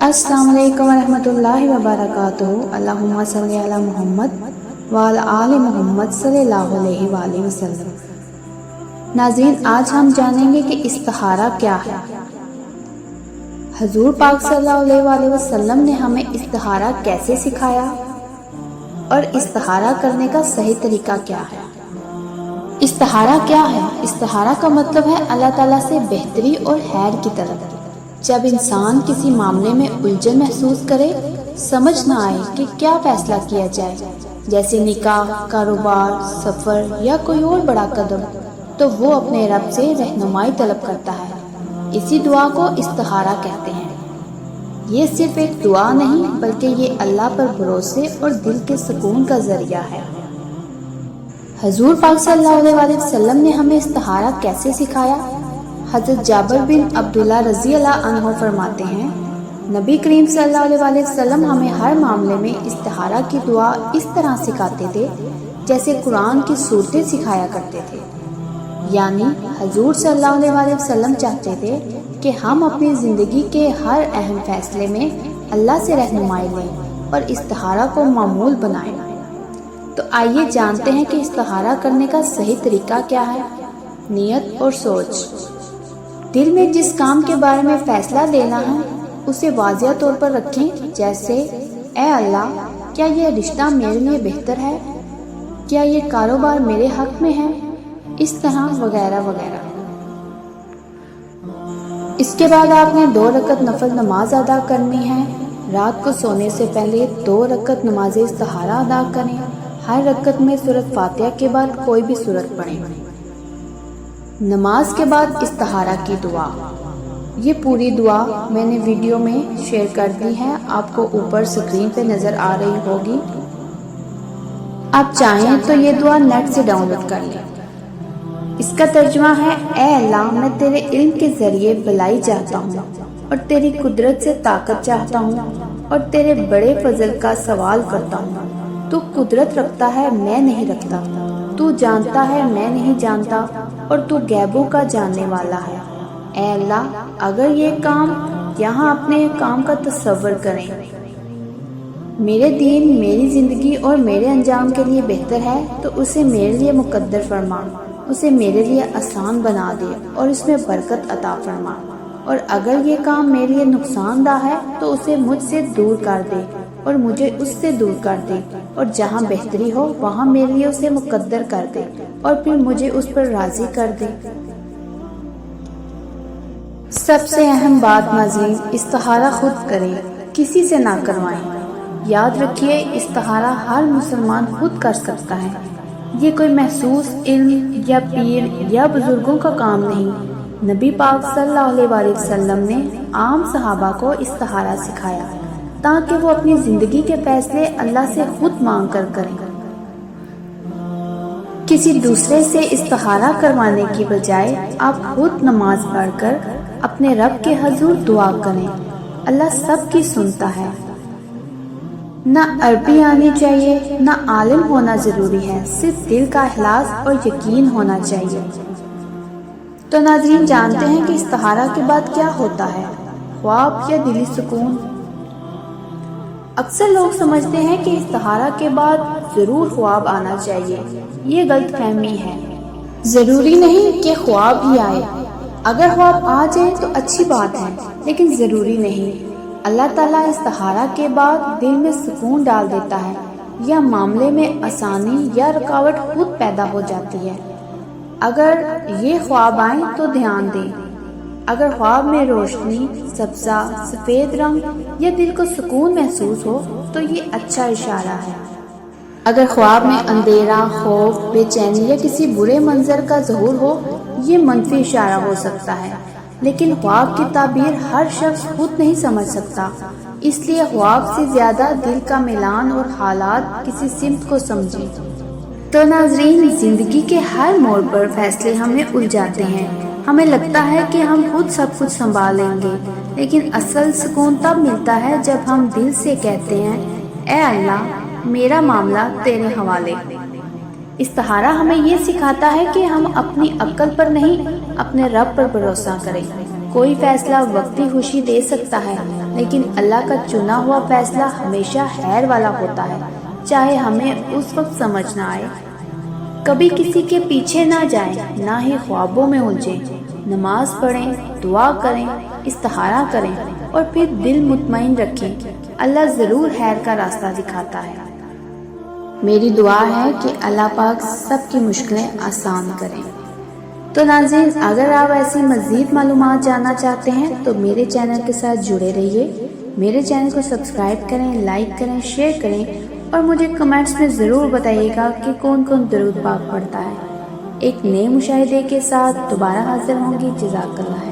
अस्सलाम वालेकुम रहमतुल्लाहि व बरकातुहू। अल्लाहुम्मा सल्ली अला मुहम्मद व अला आलि मुहम्मद सल्लल्लाहु अलैहि वसल्लम। नाज़रीन, आज हम जानेंगे कि इस्तिखारा क्या है। हजूर पाक सल्लल्लाहु अलैहि वसल्लम ने हमें इस्तिखारा कैसे सिखाया और इस्तिखारा करने का सही तरीका क्या है। इस्तिखारा क्या है? इस्तिखारा का मतलब है अल्लाह ताला से बेहतरी और खैर की तरफ। जब इंसान किसी मामले में उलझन महसूस करे, समझ ना आए कि क्या फैसला किया जाए, जैसे निकाह, कारोबार, सफर या कोई और बड़ा कदम, तो वो अपने रब से रहनुमाई तलब करता है। इसी दुआ को इस्तिखारा कहते हैं। ये सिर्फ एक दुआ नहीं, बल्कि ये अल्लाह पर भरोसे और दिल के सुकून का जरिया है। हजूर पाक सल्लल्लाहु अलैहि वसल्लम ने हमें इस्तिखारा कैसे सिखाया। हज़रत जाबिर बिन अब्दुल्लाह रज़ी अल्लाह अन्हु फरमाते हैं, नबी करीम सल्लल्लाहु अलैहि वसल्लम हमें हर मामले में इस्तिखारा की दुआ इस तरह सिखाते थे जैसे कुरान की सूरतें सिखाया करते थे। यानी हजूर सल्लल्लाहु अलैहि वसल्लम चाहते थे कि हम अपनी ज़िंदगी के हर अहम फैसले में अल्लाह से रहनुमाई लें और इस्तिखारा को मामूल बनाएं। तो आइए जानते हैं कि इस्तिखारा करने का सही तरीका क्या है। नियत और सोच। दिल में जिस काम के बारे में फैसला लेना है उसे वाज़िया तौर पर रखें, जैसे ए अल्लाह, क्या ये रिश्ता मेरे लिए बेहतर है, क्या ये कारोबार मेरे हक में है, इस तरह वगैरह वगैरह। इसके बाद आपने 2 रकत नफल नमाज अदा करनी है। रात को सोने से पहले 2 रकत नमाज इस्तिखारा अदा करें। हर रकत में सूरत फातिहा के बाद कोई भी सूरत पढ़ें। नमाज के बाद इस्तिखारा की दुआ। ये पूरी दुआ मैंने वीडियो में शेयर कर दी है, आपको ऊपर स्क्रीन पे नज़र आ रही होगी। आप चाहें तो ये दुआ नेट से डाउनलोड कर लें। इसका तर्जुमा है, ए अल्लाह, मैं तेरे इल्म के ज़रिए भलाई चाहता हूँ और तेरी कुदरत से ताकत चाहता हूँ और तेरे बड़े फजल का सवाल करता हूँ। तू कुदरत रखता है, मैं नहीं रखता। तू जानता है, मैं नहीं जानता, और तू गैबों का जानने वाला है। ए अल्लाह, अगर ये काम यहाँ अपने काम का तसव्वुर करें, मेरे दीन, मेरी ज़िंदगी और मेरे अंजाम के लिए बेहतर है, तो उसे मेरे लिए मुकद्दर फरमा, उसे मेरे लिए आसान बना दे और इसमें बरकत अता फरमा। और अगर ये काम मेरे लिए नुकसानदा है तो उसे मुझसे दूर कर दे और मुझे उससे दूर कर दे, और जहाँ बेहतरी हो वहाँ मेरे लिए उसे मुकद्दर कर दे और फिर मुझे उस पर राजी कर दे। सबसे अहम बात नाज़रीन, इस्तिखारा खुद करें, किसी से ना करवाएं। याद रखिए, इस्तिखारा हर मुसलमान खुद कर सकता है। ये कोई महसूस इल्म या पीर या बुजुर्गों का काम नहीं। नबी पाक सल्लल्लाहु अलैहि वसल्लम ने आम सहाबा को इस्तिखारा सिखाया ताकि वो अपनी ज़िंदगी के फैसले अल्लाह से खुद मांग कर करें। किसी दूसरे से इस्तिखारा करवाने की बजाय आप खुद नमाज पढ़कर अपने रब के हजूर दुआ करें। अल्लाह सबकी सुनता है। ना अरबी आनी चाहिए, ना आलिम होना ज़रूरी है, सिर्फ दिल का इखलास और यकीन होना चाहिए। तो नाज़रीन, जानते हैं कि इस्तिखारा के बाद क्या होता है, ख्वाब या दिली सुकून। अक्सर लोग समझते हैं कि इस्तिखारा के बाद ज़रूर ख्वाब आना चाहिए। ये गलतफहमी है। ज़रूरी नहीं कि ख्वाब ही आए। अगर ख्वाब आ जाए तो अच्छी बात है, लेकिन ज़रूरी नहीं। अल्लाह ताला इस्तिखारा के बाद दिल में सुकून डाल देता है या मामले में आसानी या रुकावट खुद पैदा हो जाती है। अगर ये ख्वाब आए तो ध्यान दें। अगर ख्वाब में रोशनी, सब्जा, सफ़ेद रंग या दिल को सुकून महसूस हो तो ये अच्छा इशारा है। अगर ख्वाब में अंधेरा, खौफ, बेचैनी या किसी बुरे मंजर का ज़हूर हो, ये मनफी इशारा हो सकता है। लेकिन ख्वाब की ताबीर हर शख्स खुद नहीं समझ सकता, इसलिए ख्वाब से ज़्यादा दिल का मिलान और हालात किसी सिमत को समझें। तो नाज़रीन, ज़िंदगी के हर मोड़ पर फैसले हमें उलझाते हैं। हमें लगता है कि हम खुद सब कुछ संभाल लेंगे, लेकिन असल सुकून तब मिलता है जब हम दिल से कहते हैं, ए अल्लाह, मेरा मामला तेरे हवाले। इस्तिखारा हमें ये सिखाता है कि हम अपनी अक्ल पर नहीं, अपने रब पर भरोसा करें। کوئی فیصلہ وقتی خوشی دے سکتا ہے، لیکن اللہ کا چنا ہوا فیصلہ ہمیشہ خیر والا ہوتا ہے، چاہے ہمیں اس وقت سمجھ نہ آئے۔ کبھی کسی کے پیچھے نہ جائیں، نہ ہی خوابوں میں الجھیں۔ نماز پڑھیں، دعا کریں، استخارہ کریں اور پھر دل مطمئن رکھیں، اللہ ضرور خیر کا راستہ دکھاتا ہے۔ میری دعا ہے کہ اللہ پاک سب کی مشکلیں آسان کریں۔ تو ناظرین، اگر آپ ایسی مزید معلومات جاننا چاہتے ہیں تو میرے چینل کے ساتھ جڑے رہیے۔ میرے چینل کو سبسکرائب کریں، لائک کریں، شیئر کریں اور مجھے کمنٹس میں ضرور بتائیے گا کہ کون کون درود پاک پڑھتا ہے۔ ایک نئے مشاہدے کے ساتھ دوبارہ حاضر ہوں گی۔ جزاک اللہ۔